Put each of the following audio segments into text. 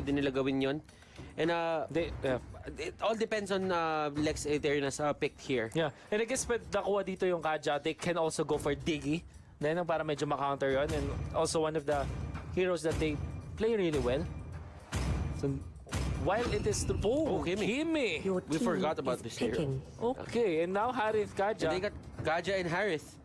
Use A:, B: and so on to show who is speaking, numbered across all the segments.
A: din nila gawin yon. And it all depends on Lex Aeterna's pick here.
B: Yeah. And I guess pag nakuha dito yung Kaja, they can also go for Diggy. Then para medyo makounter yun. And also one of the heroes that they play really well. So while it is Kimi.
A: We forgot about this hero.
B: Okay, and now Harith Kaja.
A: And they got Kaja and Harith.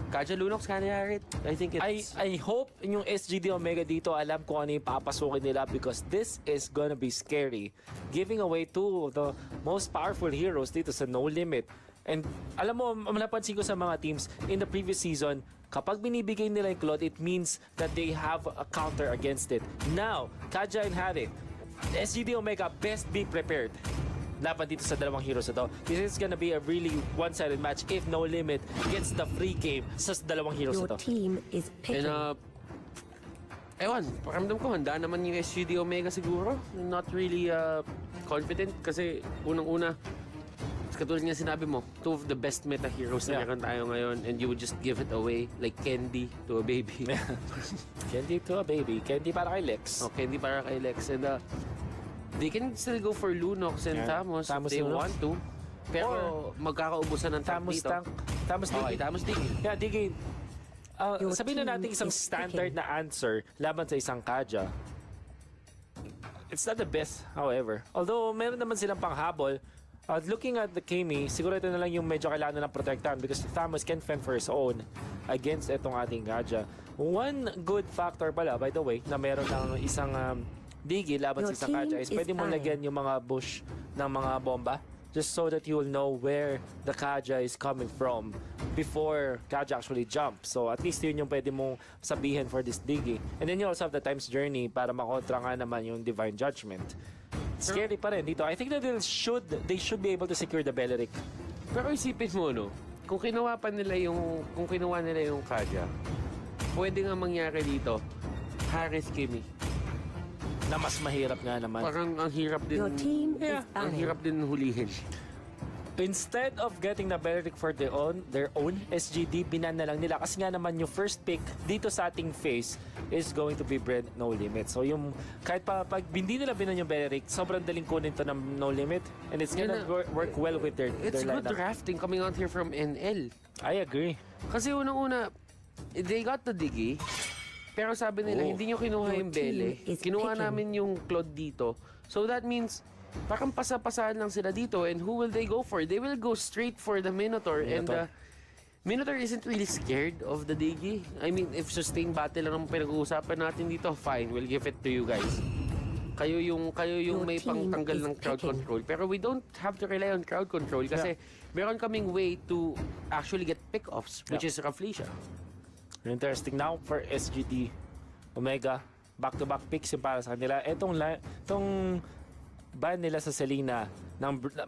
A: Kaja Lunox, Kaja Harith. I think it's...
B: I hope yung SGD Omega dito alam kung ano yung papasukin nila because this is gonna be scary. Giving away two of the most powerful heroes dito sa No Limit. And alam mo, napansin ko sa mga teams in the previous season, kapag binibigay nila yung Claude, it means that they have a counter against it. Now, Kaja and Harith, SGD Omega best be prepared. Laban dito sa dalawang heroes na to. This is gonna be a really one-sided match if No Limit gets the free game sa dalawang heroes na to.
C: Your team is picking.
A: And ewan, pakiramdam ko handa naman yung SGD Omega siguro. Not really confident kasi unang-una, katulad nga sinabi mo, two of the best meta heroes na meron tayo ngayon and you would just give it away like candy to a baby.
B: Candy to a baby. Candy para kay Lex.
A: Oh, candy para kay Lex. And they can still go for Lunox and Thamos if they want to. Pero magkakaubusan ng tank dito.
B: Thamos Diggy.
A: Okay, Thamos Diggy.
B: Yeah, Diggy. Sabihin na natin isang standard na answer laban sa isang Kaja. It's not the best, however. Although, meron naman silang panghabol. Looking at the Kimi, siguro ito na lang yung medyo kailangan ng protektahan because Thamos can fend for his own against itong ating Kaja. One good factor pala, by the way, na meron ng isang Diggy laban sa isang Kaja is pwede mo lagyan yung mga bush ng mga bomba just so that you will know where the Kaja is coming from before Kaja actually jump. So at least yun yung pwede mong sabihin for this Diggy. And then you also have the Time's Journey para makontra nga naman yung Divine Judgment. Scary pa rin dito. I think that they should be able to secure the Beleric.
A: Pero isipin mo, no? Kung kinuha nila yung Kaja, pwede nga mangyari dito, Harith Kimi.
B: Na mas mahirap nga naman.
A: Parang ang hirap din.
C: Your team is
A: ang hirap din hulihin.
B: Instead of getting the Beleric for their own SGD, binan na lang nila. Kasi nga naman yung first pick dito sa ating face is going to be Brent No Limit. So yung kahit pag hindi nila binan yung Beleric, sobrang daling kunin to ng No Limit. And it's gonna work well with their
A: It's
B: lineup.
A: good drafting coming out here from NL.
B: I agree.
A: Kasi unang-una, they got the Diggy. Pero sabi nila, hindi nyo kinuha yung Bele. Kinuha namin yung Claude dito. So that means, parang pasa-pasahan lang sila dito. And who will they go for? They will go straight for the Minotaur. And Minotaur isn't really scared of the Diggy. I mean, if sustained battle lang ang pinag-uusapan natin dito, fine, we'll give it to you guys. Kayo yung may pangtanggal ng crowd control. Pero we don't have to rely on crowd control kasi meron kaming way to actually get pick-offs, which is Rafflesia.
B: Interesting. Now for SGD Omega, back-to-back picks yung para sa kanila. Itong ban nila sa Selena,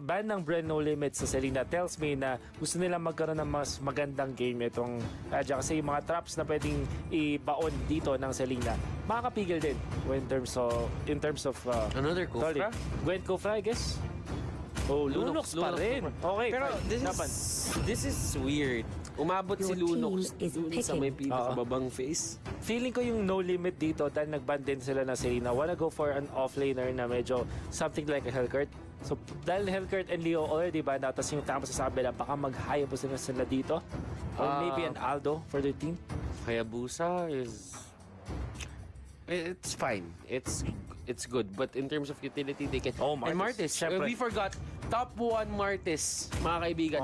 B: ban ng Brent No Limit sa Selena tells me na gusto nila magkaroon ng mas magandang game itong Kaja kasi yung mga traps na pwedeng ibaon dito ng Selena makakapigil din in terms of
A: another Kofra?
B: Gwen Kofra, I guess. Oh, Lunox pa rin. Okay,
A: pero this is weird. Umabot si Lunox dun sa may pinakababang face.
B: Feeling ko yung No Limit dito dahil nag-ban din sila na Selena, wanna go for an offlaner na medyo something like a Hellcurt. So dahil Hellcurt and Leo already banned out, tapos yung Thamos sa sabi lang, baka mag-Hayabusa na sila dito. Or maybe an Aldo for their team.
A: Hayabusa is... It's fine. It's good. But in terms of utility, they can...
B: Oh, Martis.
A: And Martis. We forgot. Top 1 Martis, mga kaibigan.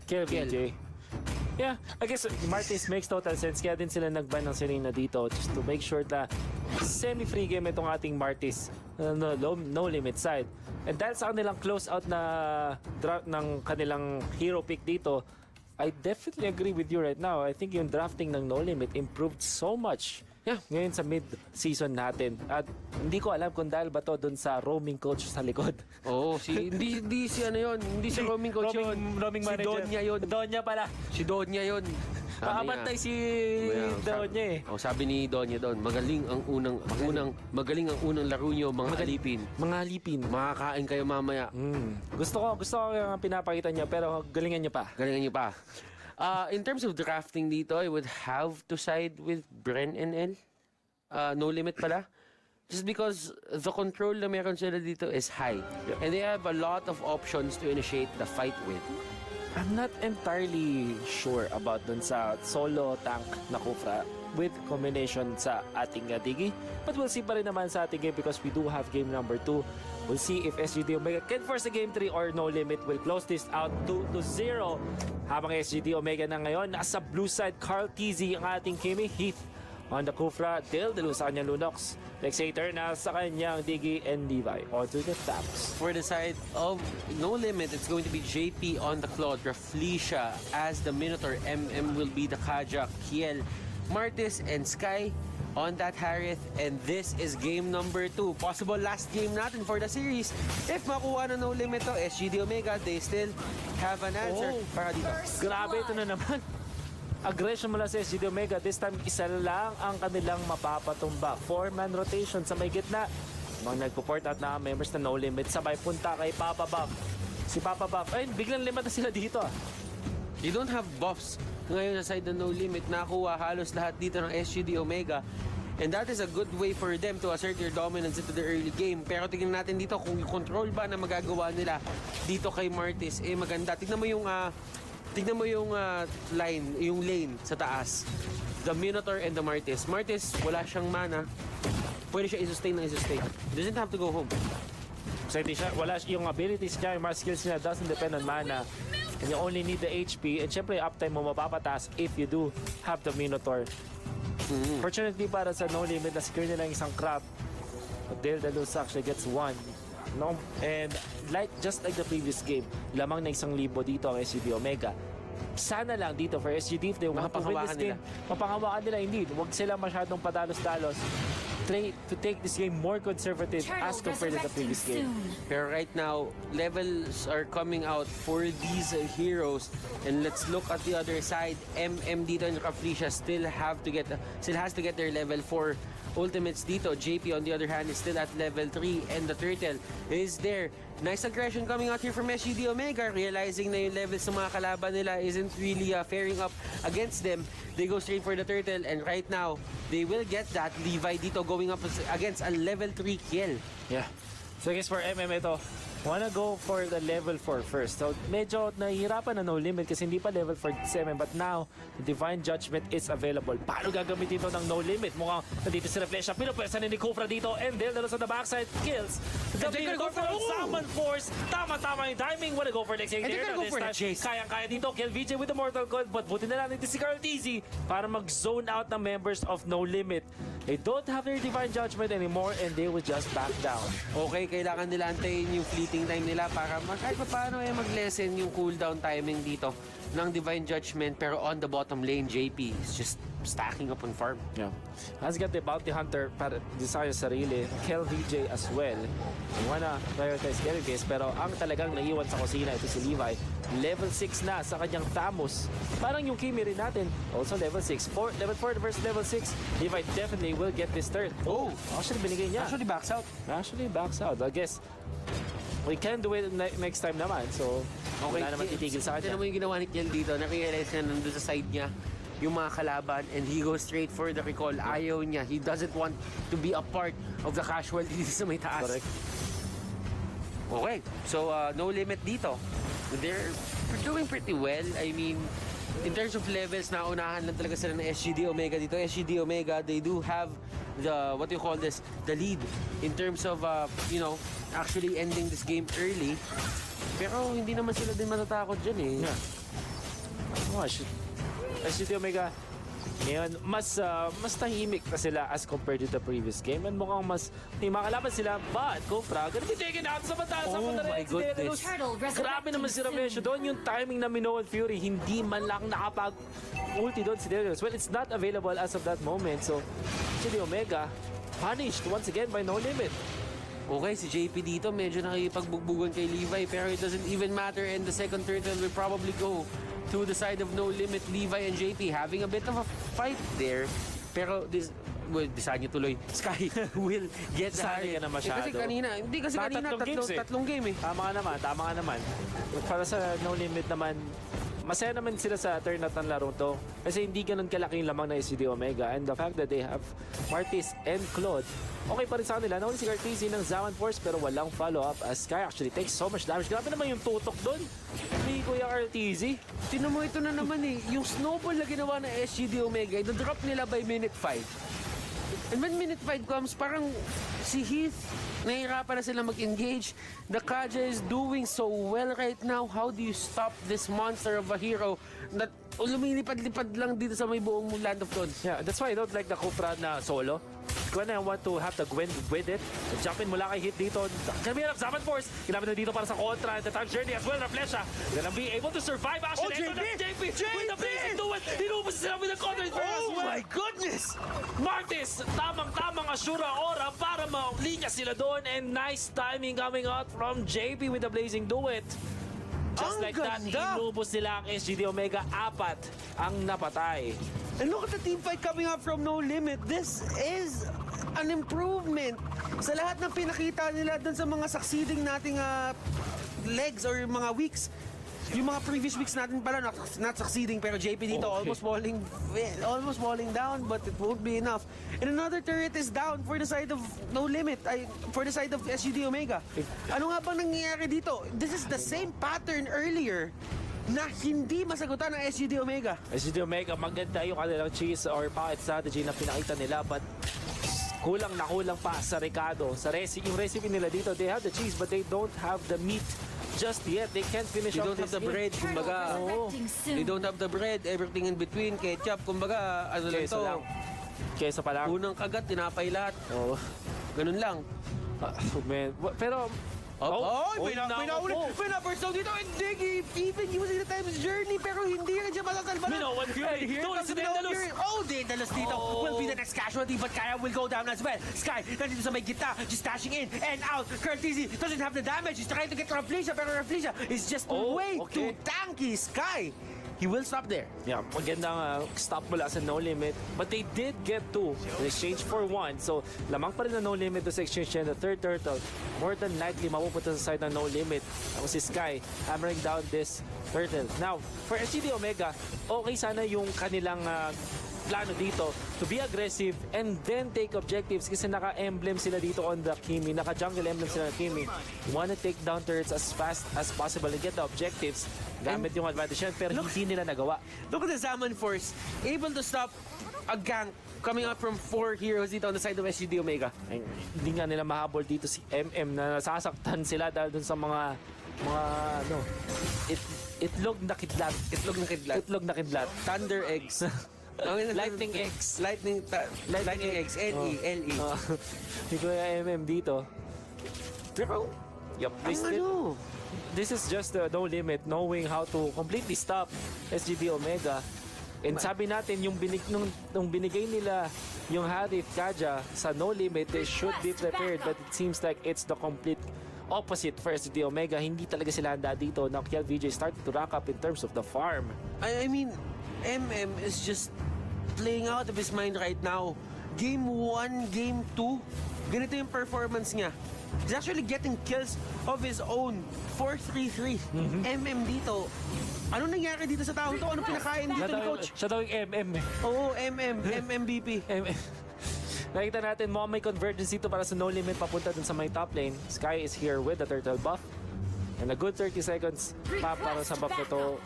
B: Kill BJ. Yeah, I guess Martis makes total sense. Kaya din sila nag-ban ng Serena dito just to make sure na semi-free game itong ating Martis no limit side. And dahil sa kanilang close out na draft ng kanilang hero pick dito, I definitely agree with you right now. I think yung drafting ng No Limit improved so much. Yeah, ngayon sa mid-season natin. At hindi ko alam kung dahil ba to dun sa roaming coach sa likod.
A: Oo, hindi si ano yun. Hindi si roaming coach yun.
B: Roaming manager.
A: Si Donya yun.
B: Donya pala.
A: Si Donya yun.
B: Nakabantay si Donya eh.
A: Sabi ni Donya doon, magaling ang unang laro nyo, mga alipin.
B: Mga alipin.
A: Makakain kayo mamaya.
B: Gusto ko yung pinapakita niya pero galingan niyo pa.
A: In terms of drafting dito, I would have to side with Bren NL. No Limit pala. just because the control na meron sila dito is high.
B: Yep.
A: And they have a lot of options to initiate the fight with.
B: I'm not entirely sure about dun sa solo tank na Kufra with combination sa ating Digi. But we'll see pa rin naman sa ating game because we do have game number 2. We'll see if SGD Omega can force a game 3 or No Limit will close this out 2-0. Habang SGD Omega na ngayon, nasa blue side, Carl TZ ang ating Kimi. Heath on the Kufra, Dildalo sa kanyang Lunox. Lexator na sa kanyang Digi and Levi onto the taps.
A: For the side of No Limit, it's going to be JP on the Claude, Raflesia as the Minotaur, MM will be the Kajak, Kiel, Martis, and Sky on that Harith. And this is game number 2. Possible last game natin for the series. If makuha na No Limit to, SGD Omega, they still have an answer para dito.
B: Grabe, ito na naman. Aggression mula sa SGD Omega. This time, isa lang ang kanilang mapapatumba. 4-man rotation sa may gitna. Mga nagpo-port out na members na No Limit. Sabay punta kay Papa Buff. Si Papa Buff, ay, biglang lima na sila dito.
A: You don't have buffs ngayon sa side ng No Limit. Nakuha halos lahat dito ng SGD Omega. And that is a good way for them to assert their dominance into the early game. Pero tingnan natin dito kung yung control ba na magagawa nila dito kay Martis, eh maganda. Tingnan mo yung line, yung lane sa taas. The Minotaur and the Martis. Martis, wala siyang mana. Pwede siya i-sustain na i-sustain. Doesn't have to go home.
B: So hindi siya, wala yung abilities niya, yung mga skills niya doesn't depend on mana. And you only need the HP. And syempre, uptime mo mapapataas if you do have the Minotaur. Fortunately para sa No Limit, na-secure nila yung isang crab. But Dildalo actually gets one. No? And just like the previous game, lamang na 1,000 dito ang SGD Omega. Sana lang dito for SGD if they want to win this game. Mapanghawakan nila, indeed. Huwag sila masyadong padalos-dalos. Try to take this game more conservative as compared to the previous game.
A: Pero right now, levels are coming out for these heroes. And let's look at the other side. MM dito and Raflesia still has to get their level 4 ultimates dito. JP on the other hand is still at level 3 and the turtle is there. Nice aggression coming out here from SGD Omega, realizing na yung levels ng mga kalaban nila isn't really faring up against them. They go straight for the turtle and right now they will get that. Levi dito going up against a level 3 kill.
B: Yeah. So I guess for MM ito, wanna go for the level 4 first. So medyo nahihirapan na No Limit kasi hindi pa level 47 but now the Divine Judgment is available. Paano gagamitin ito ng No Limit? Mukhang nandito si Reflection. Pinupwersa ni Kufra dito and Dildalo sa the backside kills. The Minotaur from Summon Force. Tama-tama yung timing. Wanna go for the executor.
A: And they're gonna go for the chase.
B: Kayang-kaya dito. Kill VJ with the Mortal Coil but buti na lang dito si Carl TZ para mag-zone out ng members of No Limit. They don't have their Divine Judgment anymore and they will just back down.
A: Okay, kailangan nila antayin yung fleeting time nila para kahit paano mag-lessen yung cooldown timing dito ng Divine Judgment. Pero on the bottom lane, JP is just stacking up on farm.
B: Yeah. Has got the Bounty Hunter para desire sarili. Kill VJ as well. You wanna prioritize carry base pero ang talagang naiwan sa kusina ito si Levi. Level 6 na sa kanyang Thamus. Parang yung Kimi rin natin. Also level 6. Level 4 versus level 6. Levi definitely will get this turn.
A: Oh!
B: Actually binigay niya.
A: Actually backs out.
B: Actually backs out. I guess we can do it next time naman. So, wala naman titigil sa kanya.
A: Tignan mo yung ginawa ni Kiel dito. Na-realize na nandun sa side niya yung mga kalaban and he goes straight for the recall. Ayaw niya. He doesn't want to be a part of the casualties sa may taas.
B: Correct.
A: Okay. So, No Limit dito. They're doing pretty well. I mean, in terms of levels, naunahan lang talaga sila ng SGD Omega dito. SGD Omega, they do have the, what do you call this, the lead in terms of, actually ending this game early. Pero hindi naman sila din matatakot dyan eh.
B: Yeah. Oh, SGD Omega, ngayon, mas tahimik na sila as compared to the previous game. And mukhang mas may makalaban sila. But, Kufra, gonna be taken out sa batas.
A: Oh my goodness.
B: Grabe naman si Ramesho. Doon yung timing na Minoan Fury, hindi man lang nakapag-ulti doon si Darius. Well, it's not available as of that moment. So, SGD Omega, punished once again by No Limit.
A: Okay, si JP dito medyo nakikipagbugbugan kay Levi pero it doesn't even matter and the second turtle will probably go to the side of No Limit. Levi and JP having a bit of a fight there pero design niyo tuloy. Sky will get the
B: Sali ka na masyado.
A: Kasi kanina, tatlong game eh.
B: Tama ka naman. Para sa No Limit naman, masaya naman sila sa turnout ng larong to. Kasi hindi ganun kalaki yung lamang na SGD Omega. And the fact that they have Martis and Claude, okay pa rin sa kanila. Nauli si Cartesi ng Zaman Force pero walang follow-up as Sky actually takes so much damage. Grabe naman yung tutok doon ni Kuya Cartesi.
A: Tinan mo, ito na naman eh. Yung snowball na ginawa ng SGD Omega, ito-drop nila by minute 5. And when minute 5 comes, parang si Heath, nahihirapan na sila mag-engage. The Kaja is doing so well right now. How do you stop this monster of a hero that lumilipad-lipad lang dito sa may buong Land of Gods?
B: Yeah, that's why I don't like the Kufra na solo. When I want to have the Gwen with it, jump in mula kay Hit dito. Kami ng Zaman Force, kinapit na dito para sa kontra. And the time journey as well, Reflesha. Gonna be able to survive actually.
A: Oh,
B: Ito na JP! With the blazing duet, tinubos sila with the contra as
A: Oh
B: well.
A: my goodness!
B: Martis, tamang-tamang Ashura Aura para maulinya sila doon. And nice timing coming out from JP with the blazing duet. Just
A: Ang
B: like that,
A: ganda!
B: inubos nila ang SGD Omega. 4 ang napatay.
A: And look at the team fight coming up from No Limit. This is an improvement sa lahat ng pinakita nila dun sa mga succeeding nating legs or mga weeks. Yung mga previous weeks natin pala not succeeding, pero JP dito
B: Okay.
A: almost falling down, but it won't be enough. And another turret is down for the side of No Limit, for the side of SGD Omega. Ano nga bang nangyayari dito? This is the same pattern earlier na hindi masagutan ng SGD Omega.
B: SGD Omega, maganda yung kanilang cheese or pocket strategy na pinakita nila, but kulang na kulang pa sa Ricardo. Yung recipe nila dito, they have the cheese but they don't have the meat just yet. They can't finish
A: They
B: off
A: don't have
B: this
A: the bread, kumbaga.
B: Oo.
A: They don't have the bread, everything in between, ketchup, kumbaga, ano lang
B: Keso
A: to.
B: lang. Keso pa lang.
A: Unang kagat, tinapay lahat.
B: Oo.
A: Ganun lang.
B: Man. Pero,
A: May na-burst down dito, and Diggy, even using the time's journey, pero hindi rin siya masasalba na.
B: Minowan Fury.
A: And here
B: Don't
A: comes
B: listen to
A: Minowan
B: Daedalus.
A: Fury. Oh, Daedalus dito will be the next casualty, but Kaya will go down as well. Sky, nandito sa may gitna, just dashing in and out. Curtis doesn't have the damage. He's trying to get Raflesia, pero Raflesia is just way too tanky. Sky, he will stop there.
B: yeah, magandang stop mula sa No Limit. But they did get 2 in exchange for 1. So, lamang pa rin na No Limit sa exchange niya. The third turtle, more than likely, mapupunta sa side ng No Limit. Tapos si Sky, hammering down this turtle. Now, for SGD Omega, okay sana yung kanilang plano dito to be aggressive and then take objectives kasi naka-emblem sila dito on the Kimi. Naka-jungle emblem sila ng Kimi. You wanna take down turrets as fast as possible and get the objectives. Gamit yung advantage yan, pero hindi nila nagawa.
A: Look at the Zaman Force, able to stop a gank coming out from 4 heroes dito on the side of SGD Omega.
B: Ay, hindi nga nila mahabol dito si MM na nasasaktan sila dahil dun sa mga itlog na kidlat.
A: Itlog na kidlat.
B: Itlog na kidlat.
A: Thunder eggs.
B: Lightning eggs.
A: Lightning eggs. L-E.
B: Hindi ko yung MM dito. Pero, yup, this is just the No Limit, knowing how to completely stop SGD Omega. And sabi natin, yung nung binigay nila yung Harith Kaja sa No Limit, they should be prepared. But it seems like it's the complete opposite for SGD Omega. Hindi talaga sila handa dito. Now, Kiel VJ started to rack up in terms of the farm.
A: I mean, MM is just playing out of his mind right now. Game 1, Game 2, ganito yung performance niya. He's actually getting kills of his own. 4-3-3. MM dito. Ano nangyari dito sa tao to? Ano pinakain dito ni Coach?
B: Siya daw yung MM eh.
A: Oo, MMVP.
B: Nakita natin mo may convergence dito para sa No Limit papunta dun sa may top lane. Sky is here with the turtle buff. And a good 30 seconds pa para sa buff na to.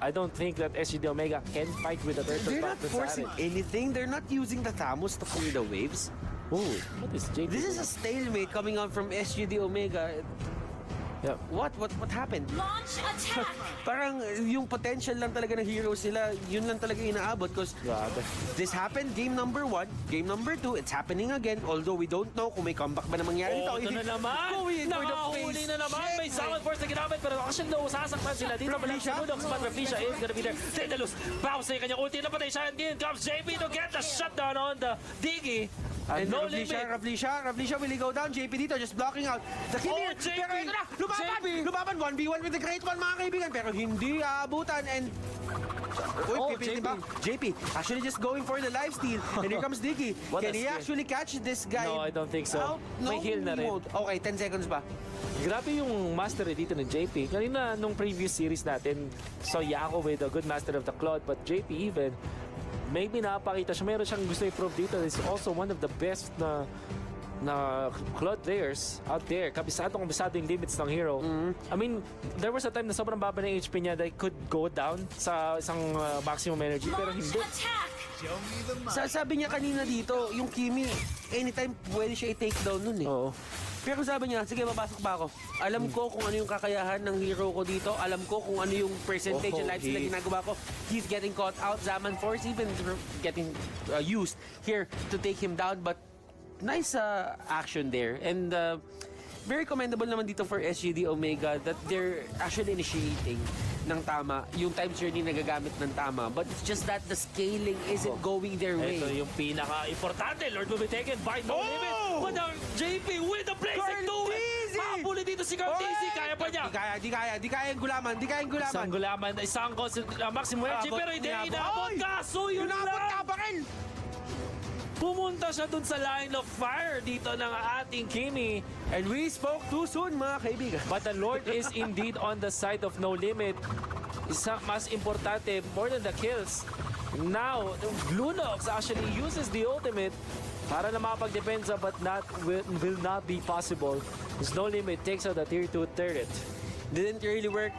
B: I don't think that SGD Omega can fight with the turtle
A: They're
B: buff.
A: not forcing anything. They're not using the Thamus to clear the waves.
B: Ooh, what is JP?
A: This is a stalemate coming out from SGD Omega.
B: Yeah.
A: What happened?
C: Launch attack!
A: Parang yung potential lang talaga ng heroes sila, yun lang talaga inaabot because
B: Grabe.
A: this happened game number 1, game number 2, it's happening again, although we don't know kung may comeback ba na mangyari
B: Oh, ito na naman!
A: Going for the
B: Nakahuli
A: face.
B: na naman! May Zaman Force na ginamit pero actually no, sasaktan sila dito. Malaki sa Ludox, but Reflesia is gonna be there. Daedalus, bounce na yung kanyang ulti. Napatay siya and in comes JP to get the shutdown on the Diggy.
A: And
B: No
A: Ravlisha,
B: Limit.
A: Ravlisha will he go down? JP dito just blocking out the kill.
B: Oh, JP.
A: Pero ito na, look
D: Lumaban 1v1 with the Great One, mga kaibigan, pero hindi aabutan and... Uy, pipitin ba? JP, actually just going for the lifesteal. And here comes Diggy.
B: What
D: Can
B: a
D: he
B: skill.
D: actually catch this guy?
B: No, I don't think so.
D: Out? No,
B: May heal na rin.
D: mode. Okay, 10 seconds ba?
B: Grabe yung mastery dito ng JP. Kanina nung previous series natin, saw Yako with a good master of the Claude, but JP even, maybe napakita siya. Meron siyang gusto i-prove dito. He's also one of the best na Claude players out there. Kabisado yung limits ng hero. I mean, there was a time na sobrang baba ng HP niya that could go down sa isang maximum energy, pero hindi.
D: Sabi niya kanina dito, yung Kimi, anytime pwede siya i-take down nun eh.
B: Oo.
D: Pero sabi niya, sige, papasok pa ako. Alam ko kung ano yung kakayahan ng hero ko dito. Alam ko kung ano yung percentage and lifesteal na ginagawa ko. He's getting caught out. Zaman Force even getting used here to take him down. But nice action there. And very commendable naman dito for SGD Omega that they're actually initiating ng tama. Yung time journey nagagamit ng tama. But it's just that the scaling isn't going their way.
B: Ito yung pinaka-importante. Lord will be taken by No Limit. But JP with the blazing to it. Habulin dito si Cartesi. Kaya pa niya.
D: Di kaya yung gulaman.
B: Isang gulaman, isang maximum energy, pero hindi inabot. Kaso yun lang.
D: Ka pa rin.
B: Pumunta siya dun sa line of fire dito ng ating Kimi.
D: And we spoke too soon, mga kaibigan.
B: But the Lord is indeed on the side of No Limit. Isa mas importante, more than the kills. Now, Lunox actually uses the ultimate para na makapag-depensa, but will not be possible. Because No Limit takes out the tier 2 turret.
D: Didn't really work.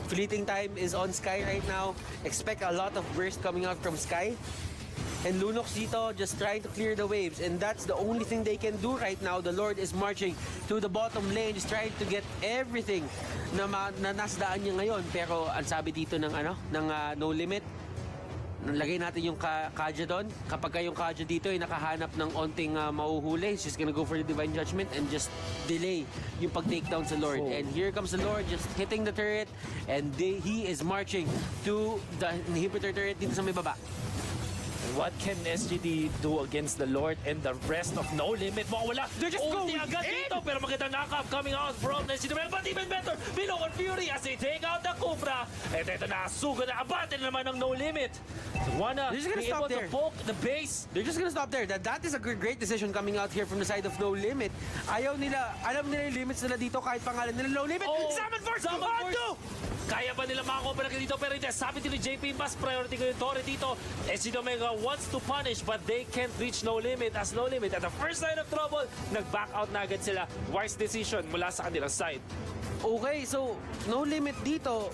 D: Fleeting time is on Sky right now. Expect a lot of burst coming out from Sky. And Lunox dito just trying to clear the waves. And that's the only thing they can do right now. The Lord is marching to the bottom lane, just trying to get everything na nasdaan niya ngayon. Pero ang sabi dito ng No Limit, lagay natin yung Kaja doon. Kapag yung Kaja dito ay nakahanap ng onting mauhuli, he's just gonna go for the Divine Judgment and just delay yung pag-takedown sa Lord. And here comes the Lord just hitting the turret, and he is marching to the inhibitor turret dito sa may baba.
B: What can SGD do against the Lord and the rest of No Limit? Wala.
D: They're just
B: ulti
D: going
B: agad
D: in!
B: dito, pero maganda knock-up coming out from SGD. But even better, Below on Fury as they take out the Kufra. At ito na, suga na, abate na naman ng No Limit. Wanna
D: They're just gonna
B: be
D: stop
B: able
D: there.
B: to poke the base.
D: They're just gonna stop there. That is a great decision coming out here from the side of No Limit. Ayaw nila, alam nila yung limits nila dito kahit pangalan nila No Limit. Zaman Force!
B: Kaya ba nila makakompara dito? Pero hindi, sabi ni JP, mas priority ko yung Torre dito. SGD Omega wants to punish, but they can't reach No Limit as No Limit. At the first sign of trouble, nag-back out na agad sila. Wise decision mula sa kanilang side.
D: Okay, so No Limit dito,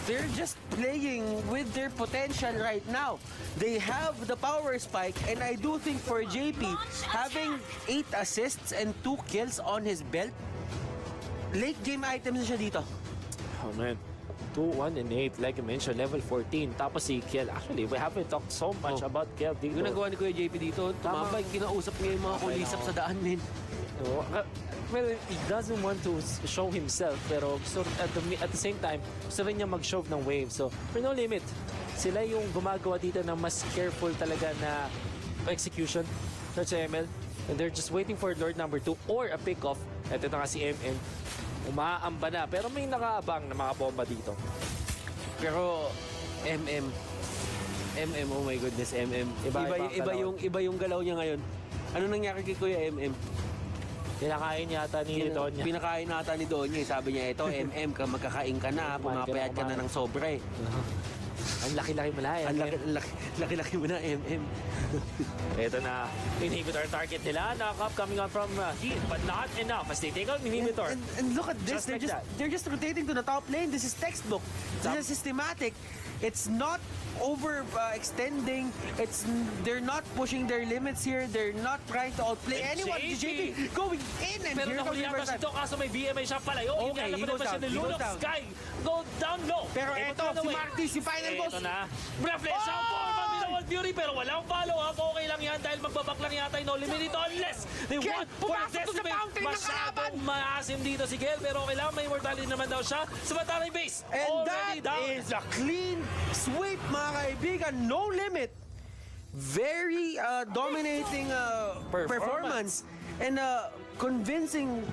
D: they're just playing with their potential right now. They have the power spike, and I do think for JP, having 8 assists and 2 kills on his belt, late game items na siya dito.
B: Oh man. 2, 1, and 8, like you mentioned, level 14. Tapos si Kiel. Actually, we haven't talked so much about Kiel dito.
D: Yung nagawa ni Kuya JP dito, tumabay, kinausap niya yung mga kulisap sa daan, men.
B: No, well, he doesn't want to show himself, pero so at the same time, gusto rin niya mag-show ng wave. So, for No Limit, sila yung gumagawa dito ng mas careful talaga na execution sa ML. And they're just waiting for Lord number 2 or a pick-off. At ito nga si MM. Umaamba na, pero may nakaabang na mga bomba dito.
D: Pero oh my goodness, Iba yung galaw niya ngayon. Ano nangyari kay Kuya
B: Pinakain yata ni Donya.
D: Pinakain nata ni Donya. Sabi niya, ito, magkakain ka na, pumapayat ka na ng sobre.
B: Ang laki-laki mo na yan.
D: Ang laki-laki mo na,
B: Ito na, inhibitor target nila. Knock-up coming out from heat, but not enough as they take out inhibitor.
D: And look at this,
B: Just like that.
D: they're just rotating to the top lane. This is textbook. This is systematic. It's not extending. They're not pushing their limits here. They're not trying to outplay
B: And
D: anyone. JP going in, and
B: Pero
D: here comes
B: nahuli
D: the
B: ata
D: first
B: si Doc, kaso may BMA siya palayo.
D: Okay, he goes down,
B: Ni
D: he goes
B: Lunox,
D: down.
B: Sky, go down low.
D: Pero eto, si Marty, si final boss.
B: Ito na. Reflex out for Below Fury, pero walang follow-up. Okay lang yan dahil magbabak lang yata yung No Limit dito unless they
D: Kel,
B: want for
D: pumasok to sa
B: decimate.
D: fountain ng
B: Masyadong maasim dito si Kel, pero okay lang. May immortality naman daw siya sa Mataray base.
D: And
B: Already
D: that
B: down.
D: is a clean sweep, mga kaibigan. No Limit. Very dominating performance. And convincing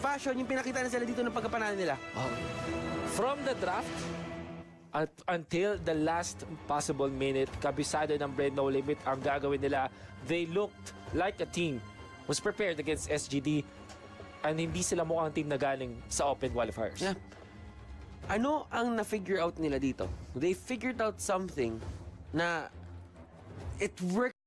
D: Fashion, yung pinakita na sila dito ng pagkapanalo nila.
B: From the draft until the last possible minute, kabisado ng Brand No Limit ang gagawin nila. They looked like a team was prepared against SGD and hindi sila mukhang team na galing sa open qualifiers.
D: Yeah. Ano ang na-figure out nila dito? They figured out something na it worked